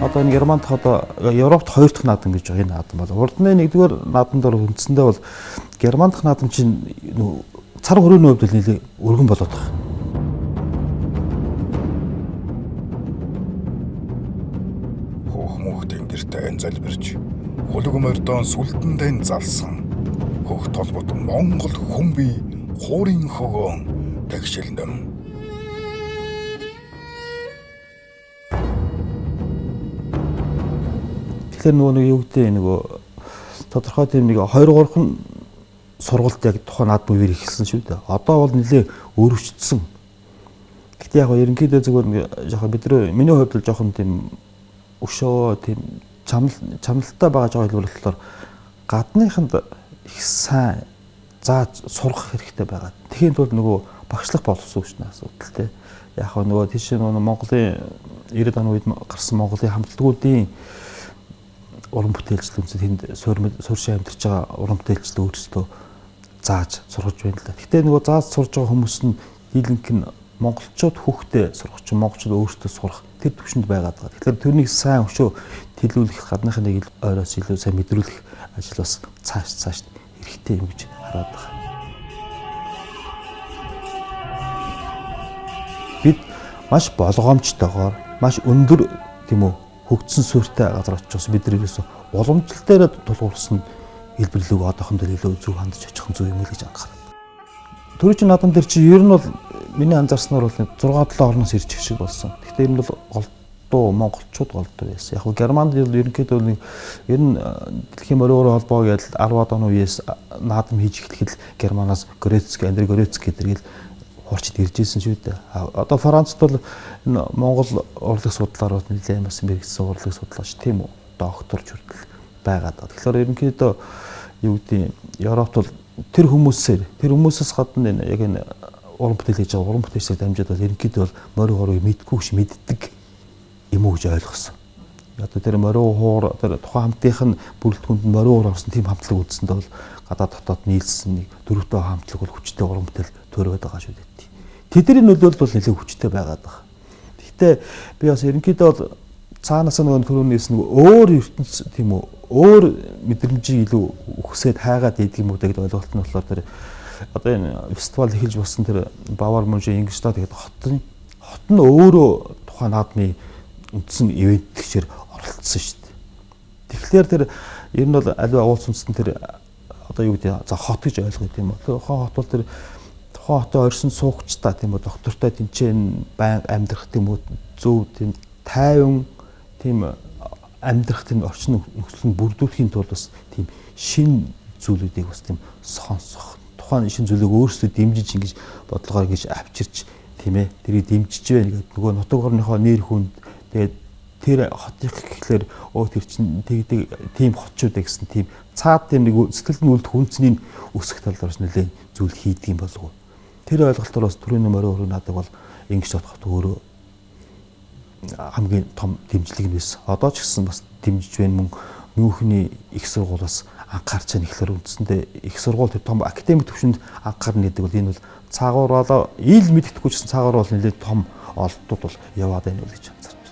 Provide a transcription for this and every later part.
Одоо энэ Германд одоо Европт хоёр дахь наадам гэж байгаа энэ наадам бол урдны нэгдүгээр наадамд бол үндсэндээ бол Герман дахь наадам чинь цар хүрээний хувьд нэлээд өргөн болоод байгаа. Хөөх тэнгэрт айн залбирч хулуг мордон сүлдэндэн залсан хөх толбот Монгол хүн бий хуурын хөгөн тэгшилнэм. Тэгэхээр нөгөө юу гэдэг нөгөө тодорхой тийм нэг 2-3 сургалт яг тухайн наадмын үеэр эхэлсэн шүү дээ. Одоо бол нэлээ өөрчлөгдсөн. Гэхдээ яг ерөнхийдөө зүгээр жоохон миний хувьд л жоохон тийм өшөө тийм чамлалтай байгаа жоо хэлбэр болохоор гадныханд их сайн зааж сурах хэрэгтэй байгаа. Тэхийн тулд нөгөө багшлах боловсон шүү дээ асуудал тий. Яг нөгөө тийш нөгөө Монголын 90-ад оны үед гарсан Монголын хамтлагуудын уран бүтээлчд үнэхээр тэнд суурьшаа амьдарч байгаа уран бүтээлчд өөрсдөө зааж сургаж байна л да. Гэхдээ нөгөө зааж сурж байгаа хүмүүс нь дийлэнх нь монголчууд хүүхдээ сургаж, монголчууд өөрсдөө сурах тэр төвшөнд байгаад байгаа. Тэгэхээр тэрнийг сайн өшөө төлөвлөх, гадныхын нэг ойроос илүү сайн мэдрүүлэх ажил бас цааш хэрэгтэй юм гэж хараад байгаа. Бид маш болгоомжтойгоор, маш өндөр тийм үү хөгжсөн суурьтай газар очиж бид нэрээс уламжлал дээр тулгуурсан хэлбэрлэг одоохондоо илүү зөв хандж очих зөв юм л гэж анхаарав. Төрөчн наадам дээр чи ер нь бол миний анзаарснаар бол 6-7 орноос ирж их шиг болсон. Гэхдээ ер нь бол голдуу монголчууд голдуу байсан. Яг нь Германд ерөнхийдөө нэг ер нь дэлхийн морин уур холбоо гэж 10-аад оны үеэс наадам хийж эхлэхэд Германаас Андрей Горецкий гэдэг хуурчид ирж ирсэн шүү дээ. Одоо Францд бол энэ Монгол урлаг судлаар бол нэлээд бас мэрэгдсэн урлаг судлаач тийм үү докторч хүртэл байгаад байгаа. Тэгэхээр ерөнхийдөө юу гэдэг Европт бол тэр хүмүүсээс гадна энэ яг энэ уран бүтээл хийж байгаа уран бүтээлчдийг дамжаад бол ерөнхийдөө бол морин хуурыг мэдгүй ш мэддэг юм уу гэж ойлгосон. Одоо тэр морин хуур тэр тухайн хамтынх нь бүрэлдэхүүнд морин хуур орсон тийм хамтлаг үзсэндээ бол гадаад дотоод нийлсэн нэг 4-т хамтлаг бол хүчтэй уран бүтээл төрөөд байгаа шүү дээ. Тэдний нөлөөлөл бол нэлээд хүчтэй байгаад байгаа. Гэхдээ би бас ерөнхийдөө бол цаанаас нөгөө төрөөнөөс нэг өөр ертөнц тийм үү өөр мэдрэмжийг илүү өгсөд хайгаад идэг юм уу гэдэг ойлголт нь болохоор тэр одоо энэ фестивал эхэлж болсон тэр Бавар Мюнхен Ингштад гэдэг хот нь өөрөө тухайн наадмын үндсэн ивент гэхээр оролцсон шүү дээ. Тэгэхээр тэр ер нь бол аливаа уулс үндэстэн тэр одоо юу гэдэг за хот гэж ойлгох юм уу. Тэр хот бол тэр хотоо орсон суугчтай тийм үү доктортой тэнцэн байнга амьдрах тийм үү зөв тийм тайван тийм амьдрах тийм орчин нөхцөлд бүрдүүлэхийн тулд бас тийм шин зүйлүүдийг бас тийм сонсох тухайн шин зүйлийг өөрсдөө дэмжиж ингэж бодлогоор ингэж авчирч тийм ээ тэрийг дэмжиж байна гэдэг нөгөө нутаг орныхоо нэр хүнд тэгээд тэр хотын гэхлээр тэр чинь тийм хотчууд гэсэн тийм цаад тийм нэг сэтгэлд нь үлдэх үнцнийг өсгөх талаар нэлээд зүйл хийдэг юм болов уу. Тэр ойлголтоор бас төрийн морин хуур наадам бол ингэж бодоход өөрөө хамгийн том дэмжлэг нь байсан. Одоо ч гэсэн бас дэмжиж байна мөн Мюнхний их сургуулиас анхаарч байгаа ихлээр үндсэндээ их сургууль тэр том академик төвшөнд анхаарна гэдэг бол энэ бол цаагаараа ил мэддэхгүй ч гэсэн цаагаараа бол нэлээд том олдтууд бол яваад байна гэж анзаарч байна.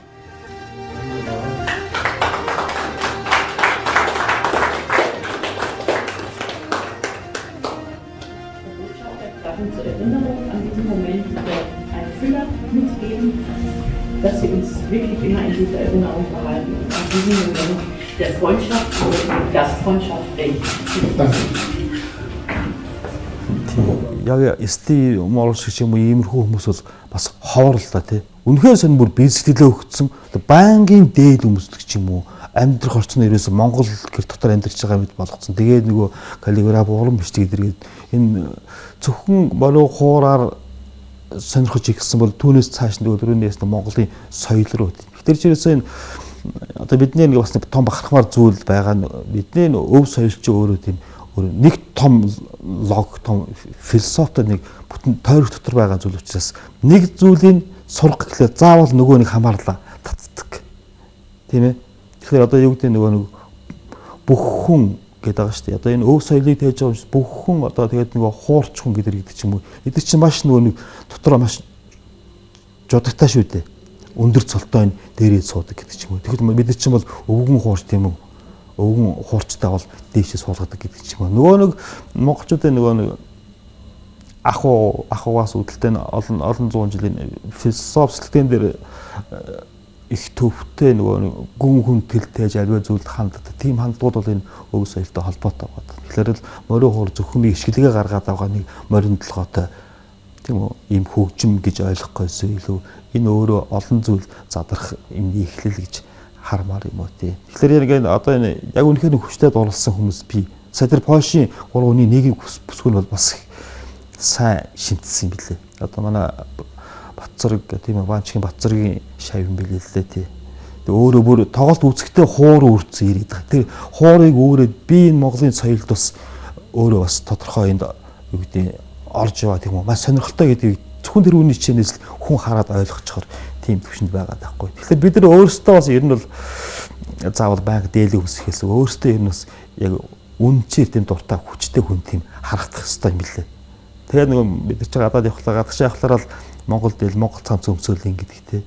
Dass sie uns wirklich immer in dieser Erinnerung behalten und an diesen Moment der Freundschaft und Gastfreundschaft denken. Danke. Яг ST морал шиг юм уу иймэрхүү хүмүүс бол бас ховор л та тий. Үнэхээр сонь бүр бизнесдээ өгцсөн банкын дээд хүмүүсдэг ч юм уу амьдрах орчны ерөөсө Монгол гэр дотор амьдарч байгаа мэт болгоцсон. Тэгээд нөгөө каллиграф уран бичдэг эдэргээд энэ зөвхөн болоо хуураар сонирхож игсэн бол түүнээс цааш нөгөө төрөнөөс Монголын соёл руу. Тэгэхээр чирээсээ энэ одоо бидний нэг бас нэг том бахархмаар зүйл байгаа нь бидний өв соёл чи өөрөө тийм нэг том лог том философитой нэг бүтэн тойрог дотор байгаа зүйл учраас нэг зүйлийг сурах гэхлээр заавал нөгөө нэг хамаарлаа татдаг. Тийм ээ. Тэгэхээр одоо юу гэдэг нөгөө нэг бүх хүн гэдэг байгаа шүү дээ. Одоо энэ өв соёлыг тээж байгаа юм бүх хүн одоо тэгээд нөгөө хуурч хүн гэдэг ч юм уу. Эдгээр чинь маш нөгөө нэг дотроо маш жодогтай шүү дээ. өндөр цолтой дээрээ суудаг гэдэг ч юм уу. Тэгэхээр бид нар чинь бол өвгөн хуурч тийм үү? Өвгөн хуурчтай бол дээшээ суулгадаг гэдэг ч юм уу. Нөгөө нэг монголчуудын нөгөө нэг ахугаас үүдэлтэй олон зуун жилийн философи сэтгэлтэн дээр их төвтэй нөгөө гүн хүндэлтэй альва зүйлд ханддаг. Тийм хандлагууд бол энэ өв соёлтой холбоотой байна. Тэгэхээр л морин хуур зөвхөн ишгэлгээ гаргаад байгаа нэг морин толгойтой тийм үү ийм хөгжим гэж ойлгохгүйс илүү энэ өөрөө олон зүйл задрах юмний эхлэл гэж хармаар юм уу тий. Тэгэхээр яг одоо энэ яг үнэхээр хүчтэй дурласан хүмүүс би сая тэр Польшийн 3-ны нэгийг бүсгүй нь бол бас сайн шимтсэн юм билээ. Одоо манай Батцэрэг тийм ээ Банчгийн Батцэргийн шав юм билээ л дээ тий. Тэгээ өөрөө бүр тоглолт үзэхдээ хуур үрцэн ирээд байгаа. Тэр хуурыг өөрөө би энэ Монголын соёлд бас өөрөө бас тодорхой энд юу гэдэг орж яваа тийм үү маш сонирхолтой гэдгийг зөвхөн тэр үний хичээнээс хүн хараад ойлгочихоор тийм төвшөнд байгаа даахгүй. Тэгэхээр бид нар өөрсдөө бас ер нь бол заавал байнга дээлээ үсэхээс өөрсдөө ер нь бас яг үнчээр тийм дуртай хүчтэй хүн тийм харагдах хэрэгтэй юм билээ. Тэгээд нөгөө бид нар ч гадаад явхлаа гадагш явхлаараа л Монгол дээл Монгол цамц өмсөөл ингэдэг те.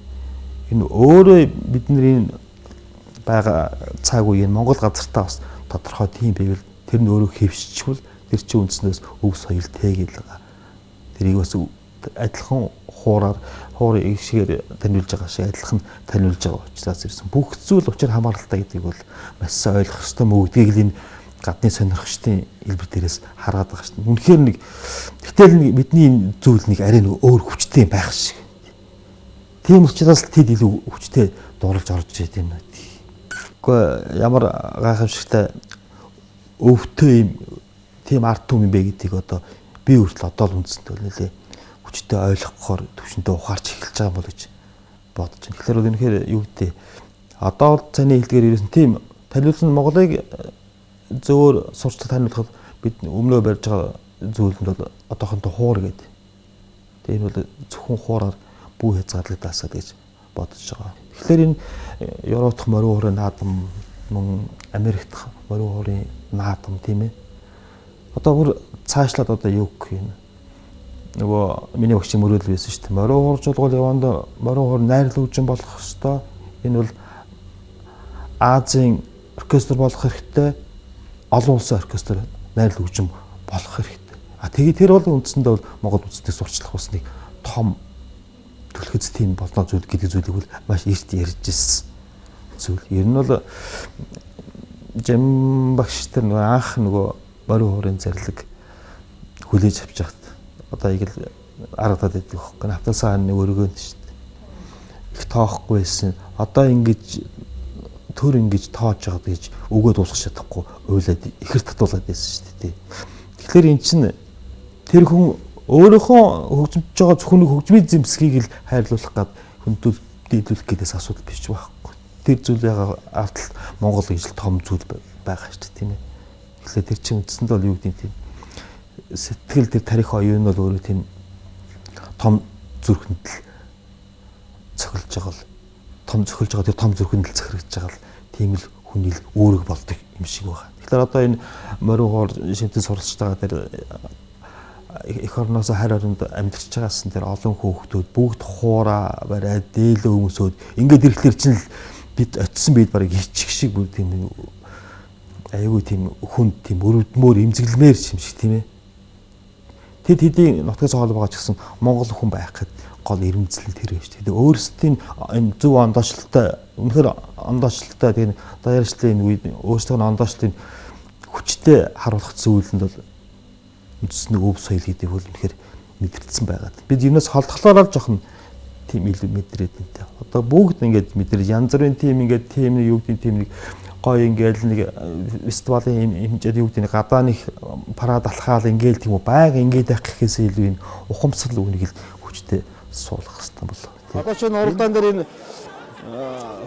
Энэ өөрөө бидний байгаа цаг үеийн Монгол газартаа бас тодорхой тийм байвал тэр нь өөрөө хэвшчихвэл тэр чинь үндснээс өв соёл тэгээл байгаа. Тэрийг бас адилхан хуурыг ишгээр таниулж байгаа шиг адилхан таниулж байгаа учраас ирсэн. Бүх зүйл учир хамааралтай гэдгийг бол маш сайн ойлгох хэрэгтэй мөгдгийг л энэ гадны сонирхчдын хэлбэр дээрээс хараад байгаа шүү дээ. Үнэхээр нэг гэтэл бидний энэ зүйл нэг арай нэг өөр хүчтэй байх шиг. Тийм учраас тэд илүү хүчтэй дурлж орж ирээд юм байна. Гэхдээ ямар гайхамшигтай өвтөө юм тийм арт түмэн бэ гэдгийг одоо би өөртөө одоо л үндсэндээ нэлээ хүчтэй ойлгохоор төвшөндөө ухаарч эхэлж байгаа юм бол гэж бодож байна. Тэгэхээр бол үнэхээр юу гэдэг одоо цааны хэлдгээр ирсэн тийм таниулсан Монголыг зөвөр сурчлах таниулахад бид өмнөө барьж байгаа зүйл нь бол одоохондоо хуур гэдэг. Тэгээ энэ бол зөвхөн хуураар бүх хязгаарлагдасаа гэж бодож байгаа. Тэгэхээр энэ Европ дахь морин хуурын наадам мөн Америк дахь морин хуурын наадам тийм ээ. Одоо бүр цаашлаад одоо юу гэх юм. Нөгөө миний багшийн мөрөөдөл байсан шүү дээ. Морин хууржуулгал явандаа морин хуур найрлал хөгжин болох хэвээр. Энэ бол Азийн оркестр болох хэрэгтэй. Олон улсын оркестр найрлал хөгжим болох хэрэгтэй. Тэгээд тэр бол үндсэндээ бол Монгол үндэстний сурчлах усны том төлөхөц тийм болно зүйл гэдэг зүйлийг бол маш эрт ярьж ирсэн зүйл. Ер нь бол Жам багш нар анх нөгөө морин хуурын зарлиг хүлээж авч яхад одоо яг л аргадаад байдаг хөхгүй автосаа нэг өргөөнд шүү дээ. Их тоохгүй байсан. Одоо ингэж төр ингэж тоож байгаа гэж өгөө дуусгах чадахгүй уйлаад ихэр татуулаад байсан шүү дээ. Тэгэхээр эн чинь тэр хүн өөрийнхөө хөгжимж байгаа зөвхөн хөгжмийн зэмсгийг л хайрлуулах гад хүндүүл дийлүүлэх гэдээс асуудал биш байхгүй. Тэр зүйлээ артал Монгол гэж том зүйл байгаа шүү дээ тийм ээ. Тэгэхээр тэр чинь үндсэндээ бол юу гэдэг тийм сэтгэл дээр тарих оюун нь бол өөрөө тийм том зүрхэнд л цохилж байгаа л том цохилж байгаа тэр том зүрхэнд л захирагдж байгаа л тийм л хүний л үүрэг болдог юм шиг байна. Тэгэхээр одоо энэ морин хуур шимтэн суралцж байгаа тэр эх орноос харь оронд амьдарч байгаасан тэр олон хүүхдүүд бүгд хуураа бариад дээлээ өмсөөд ингээд ирэхлээр чинь л бид очисон бид барыг ичих шиг бүр тийм айгүй тийм хүнд тийм өрөвдмөр имзэглэмээр юм шиг тийм ээ. Тэд хэдийн нутгаас хоол байгаа ч гэсэн Монгол хүн байх гэхэд гол ирэмцэл тэр байж. Тэгээд өөрсдийн энэ зөв ондоочлолтой үнэхээр ондоочлолтой тийм даяарчлалын үед өөрсдөө ондоочлолын хүчтэй харуулах зүйлэнд бол үндэсний өв соёл гэдэг бол үнэхээр мэдэрсэн байгаад. Бид юунаас холдохлоор жоохон тийм илүү мэдрээд энэ. Одоо бүгд ингээд мэдрээд янз бүрийн тийм ингээд тийм нэг юу гэдэг тийм нэг гоё ингээд нэг фестивалийн хэмжээд юу гэдэг нэг гадааны парад алхаал ингээд тийм үү байг ингээд байх гэхээс илүү энэ ухамсарл үнийг л хүчтэй суулгах хэрэгтэй болов. Одоо ч энэ уралдаан дээр энэ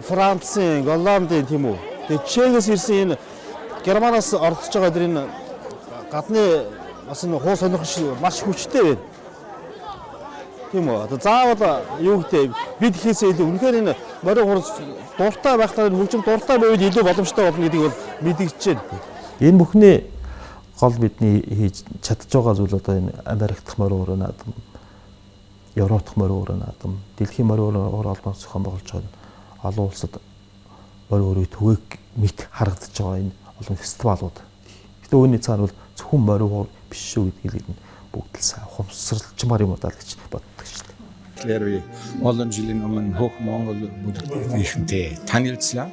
Францын, Голландын тийм үү. Тэгээд Чехээс ирсэн энэ Германаас оролцож байгаа тэр энэ гадны бас энэ хуу сонирхож маш хүчтэй байна. Тийм үү. Одоо заавал юу гэдэг бид хийхээсээ илүү үнэхээр энэ морин хурц дуртай байхдаа хөгжим дуртай байвал илүү боломжтой болно гэдгийг бол мэдэгдэж байна. Энэ бүхний гол бидний хийж чадж байгаа зүйл одоо энэ Америк дахь морин хурц наадам Европ дахь морин өрөө наадам, дэлхийн морин өрөө албан зохион байгуулж байгаа олон улсад морин өрөө түгээг мэт харагдаж байгаа энэ олон фестивалууд. Гэтэ үүний цаана бол зөвхөн морин уур биш шүү гэдгийг нь бүгд л сайн ухамсарлчмаар юм удаа л гэж боддог шүү дээ. Тэгэхээр би олон жилийн өмнө Хөх Монгол бүдэгт ихэнтэй танилцлаа.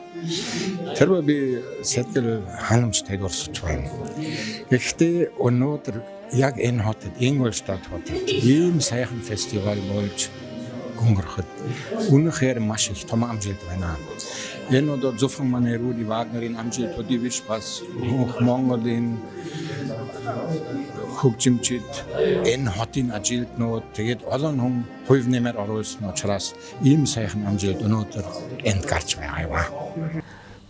Тэр би сэтгэл ханамжтай дурсаж байна. Гэхдээ өнөөдөр яг энэ хотод Ingolstadt хотод ийм сайхан фестивал болж өнгөрөхөд үнэхээр маш их том амжилт байна. Энэ удаа зөвхөн манай Руди Вагнерийн амжилтуудыг биш бас Хөх Монголын хөгжимчид энэ хотын ажилтнууд тэгээд олон хүн хувь нэмэр оруулсан учраас ийм сайхан амжилт өнөөдөр энд гарч байгаа юм аа.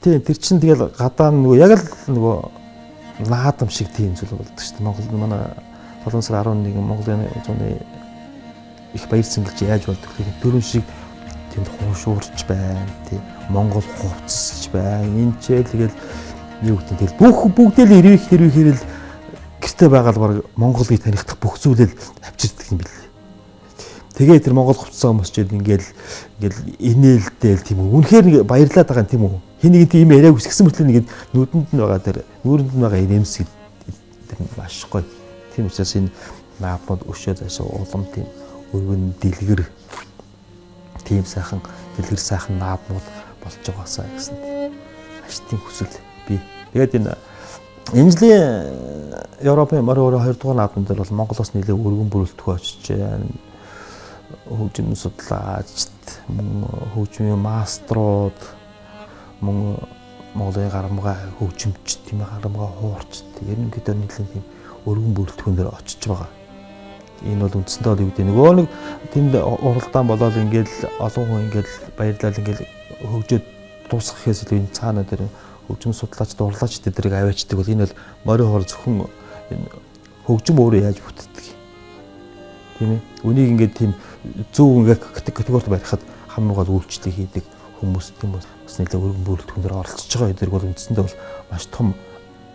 Тийм тэр чинь тэгэл гадаа нөгөө яг л нөгөө наадам шиг тийм зүйл болдог шүү дээ. Монгол манай 7 сарын 11 Монголын зуны их баяр цэнгэлж яаж болдог гэх дөрөв шиг тэнд хуушуурч байна. Тийм Монгол хувцсж байна. Энд ч тэгэл юу гэдэг тэгэл бүгдээ л ирэх гэртээ байгаа л баг Монголыг танихдах бүх зүйлэл авчирдаг юм билээ. Тэгээ тэр Монгол хувцсан хүмүүс ч ингээл инээлдээл тийм үү. Үнэхээр нэг баярлаад байгаа юм тийм үү. Хин нэг тийм яриаг үсгсэн мэтлээ нэг нүдэнд нь байгаа тэр нүүрэнд нь байгаа инээмсэг тэр маш гоё. Тийм учраас энэ наадмууд өшөө зайшаа улам тийм өргөн дэлгэр тийм сайхан дэлгэр сайхан наадмууд болж байгаасаа гэсэн аштын хүсэл би. Тэгээд энэ жилийн Европын морин өрөө 2 дугаар наадмын дээр бол Монголоос нэлээд өргөн бүрэлдэхүүн очиж байна. Хөгжим судлаачд, хөгжмийн маструуд, Монголын гарамгаа хөгжимчд, тийм гарамгаа хуурчд ерөнхийдөө нэлээд тийм өргөн бүрэлдэхүүн дээр очиж байгаа. Энэ бол үндсэндээ юу гэдэг нөгөө нэг тэнд уралдаан болоод ингээл олон хүн ингээл баярлал ингээл хөгжөөд дуусгах гэхээс илүү энэ цаана дээр хөгжим судлаач дурлаач тэднийг аваачдаг бол энэ бол морин хор зөвхөн энэ хөгжим өөрөө яаж бүтдэг тийм ээ. Үнийг ингээд тийм зөв ингээд категорид барихад хамаагаар үйлчлэл хийдэг хүмүүс тийм бас нэлээд өргөн бүрэлдэхүүн дээр оролцож байгаа эдгээр бол үндсэндээ бол маш том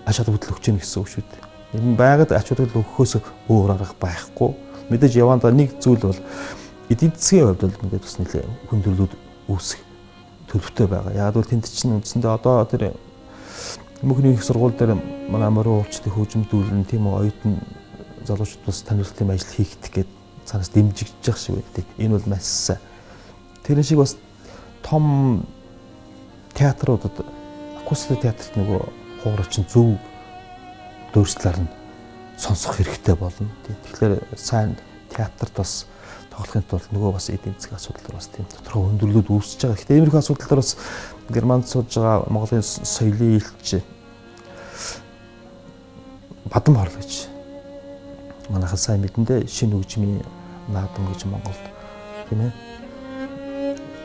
ач холбогдол өгч яах гэсэн үг шүү дээ. Энэ байгаад ач холбогдол өгөхөөс өөр арга байхгүй. Мэдээж явандаа нэг зүйл бол эдийн засгийн хувьд бол ингээд бас нэлээд хүндрэлүүд үүсэх төлөвтэй байгаа. Яг бол тэнд чинь үндсэндээ одоо тэр мөнхний их сургууль дээр манай морин уурчдын хөгжимдүүлэн тийм оюутан залуучууд бас танилцуулалтын ажил хийгдэх гээд цаанаас дэмжигдэж байгаа шиг байдаг. Энэ бол маш сайн. Тэр шиг бас том театруудад акустик театрт нөгөө хуурчин зөв дөрслөөр нь сонсох хэрэгтэй болно. Тэгэхээр сайн театрт бас тоглохын тулд нөгөө бас эдийн засгийн асуудал бас тийм тодорхой өндөрлөд үүсэж байгаа. Гэхдээ иймэрхүү асуудал дээр бас Германд сууж байгаа Монголын соёлын элч Бадам Хорл гэж манайхан сайн мэдэндээ шинэ хөгжмийн наадам гэж Монголд тийм ээ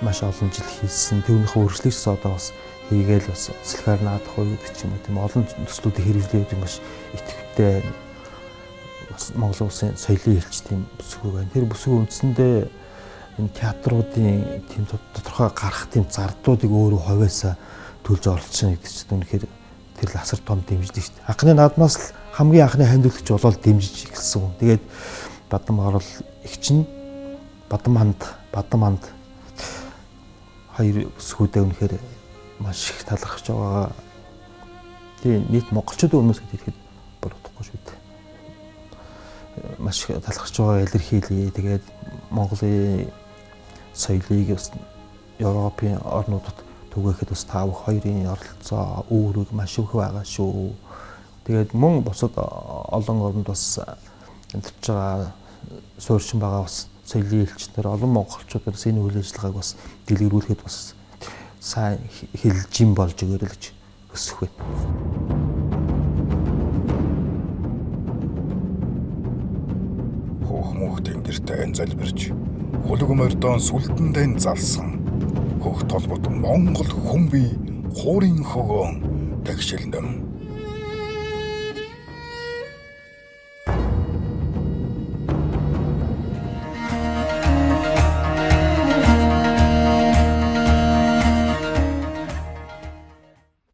маш олон жил хийсэн. Түүнийхээ үргэлжлэгч одоо бас хийгээл бас сэлхаар наадах уу гэдэг ч юм уу тийм олон төслүүдийг хэрэглээд маш идэвхтэй бас Монголын улсын соёлын элч тийм бүсгүй байна. Тэр бүсгүй үндсэндээ энэ театруудын тийм тодорхой гарах тийм зардуудыг өөрөө ховоосаа төлж оролцсон гэдэг чинь үнэхээр тэр л асар том дэмжлэг шүү дээ. Анхны наадмаас л хамгийн анхны ханиулагч болоод дэмжиж эхэлсэн хүн. Тэгээд Бадам Хорл их чинь Бадам ханд хоёр бүсгүүдээ үнэхээр маш их талархаж байгаа. Тийм нийт монголчуудын өмнөөс хэлэхэд болохгүй шүү дээ. Маш их талархаж байгаа илэрхийлье. Тэгээд Монголын соёлыг бас Европын орнуудад түгээхэд бас та бүх хоёрын оролцоо үүрэг маш их байгаа шүү. Тэгээд мөн бусад олон орнд бас амьдарч байгаа суурьшин байгаа бас соёлын элчнэр олон монголчуудаас энэ үйл ажиллагааг бас дэлгэрүүлэхэд бас сайн хэлжин болж өгөөрэй гэж хүсэх байна. Хөх мөхтэн гэртээ эн залбирч хөлөг мордон сүлдэндээ залсан хөх толбот Монгол хүн бий хуурын хөгөн тэгшилнэм